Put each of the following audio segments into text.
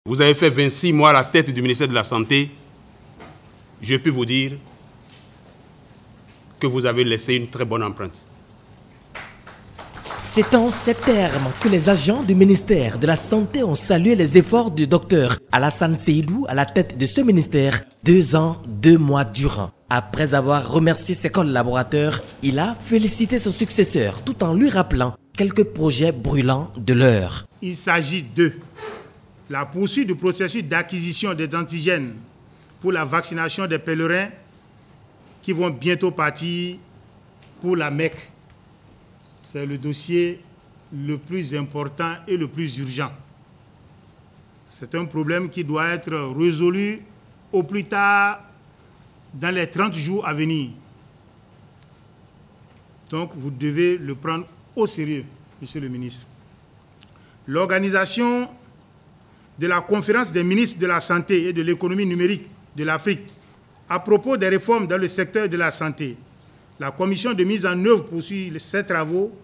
Vous avez fait 26 mois à la tête du ministère de la Santé. Je peux vous dire que vous avez laissé une très bonne empreinte. C'est en ces termes que les agents du ministère de la Santé ont salué les efforts du docteur Alassane Seydou à la tête de ce ministère 2 ans, 2 mois durant. Après avoir remercié ses collaborateurs, il a félicité son successeur tout en lui rappelant quelques projets brûlants de l'heure. Il s'agit de la poursuite du processus d'acquisition des antigènes pour la vaccination des pèlerins qui vont bientôt partir pour la Mecque. C'est le dossier le plus important et le plus urgent. C'est un problème qui doit être résolu au plus tard dans les 30 jours à venir. Donc vous devez le prendre au sérieux, Monsieur le ministre. L'organisation de la conférence des ministres de la Santé et de l'économie numérique de l'Afrique à propos des réformes dans le secteur de la santé. La commission de mise en œuvre poursuit ses travaux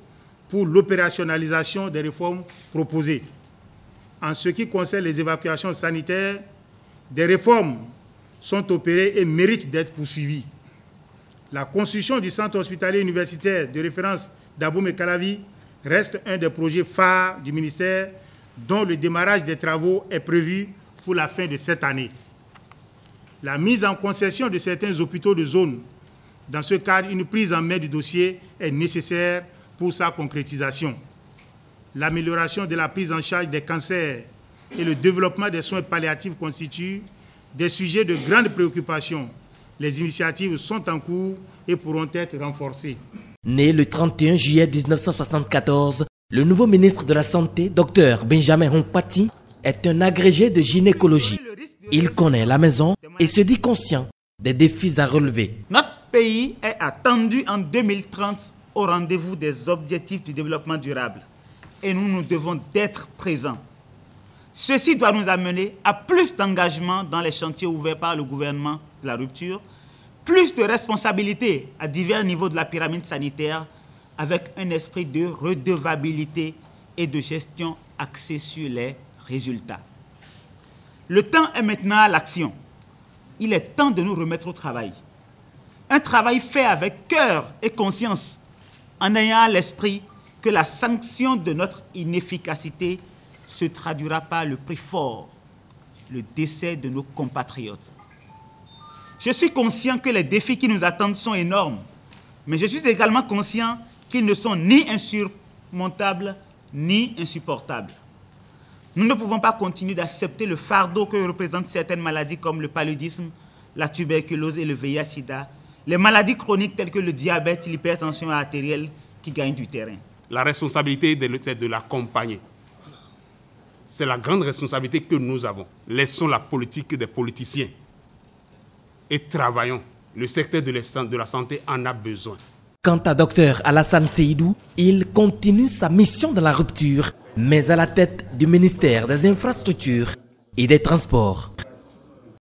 pour l'opérationnalisation des réformes proposées. En ce qui concerne les évacuations sanitaires, des réformes sont opérées et méritent d'être poursuivies. La construction du centre hospitalier universitaire de référence d'Abomey-Calavi reste un des projets phares du ministère dont le démarrage des travaux est prévu pour la fin de cette année. La mise en concession de certains hôpitaux de zone. Dans ce cadre, une prise en main du dossier est nécessaire pour sa concrétisation. L'amélioration de la prise en charge des cancers et le développement des soins palliatifs constituent des sujets de grande préoccupation. Les initiatives sont en cours et pourront être renforcées. Né le 31 juillet 1974, le nouveau ministre de la Santé, Dr Benjamin Hompati, est un agrégé de gynécologie. Il connaît la maison et se dit conscient des défis à relever. Notre pays est attendu en 2030 au rendez-vous des objectifs du développement durable. Et nous devons être présents. Ceci doit nous amener à plus d'engagement dans les chantiers ouverts par le gouvernement de la rupture, plus de responsabilités à divers niveaux de la pyramide sanitaire, avec un esprit de redevabilité et de gestion axé sur les résultats. Le temps est maintenant à l'action. Il est temps de nous remettre au travail. Un travail fait avec cœur et conscience, en ayant à l'esprit que la sanction de notre inefficacité se traduira par le prix fort, le décès de nos compatriotes. Je suis conscient que les défis qui nous attendent sont énormes, mais je suis également conscient qu'ils ne sont ni insurmontables ni insupportables. Nous ne pouvons pas continuer d'accepter le fardeau que représentent certaines maladies comme le paludisme, la tuberculose et le VIH-Sida, les maladies chroniques telles que le diabète, l'hypertension artérielle qui gagnent du terrain. La responsabilité est de l'accompagner. C'est la grande responsabilité que nous avons. Laissons la politique des politiciens et travaillons. Le secteur de la santé en a besoin. Quant à Dr Alassane Seydou, il continue sa mission dans la rupture, mais à la tête du ministère des Infrastructures et des Transports.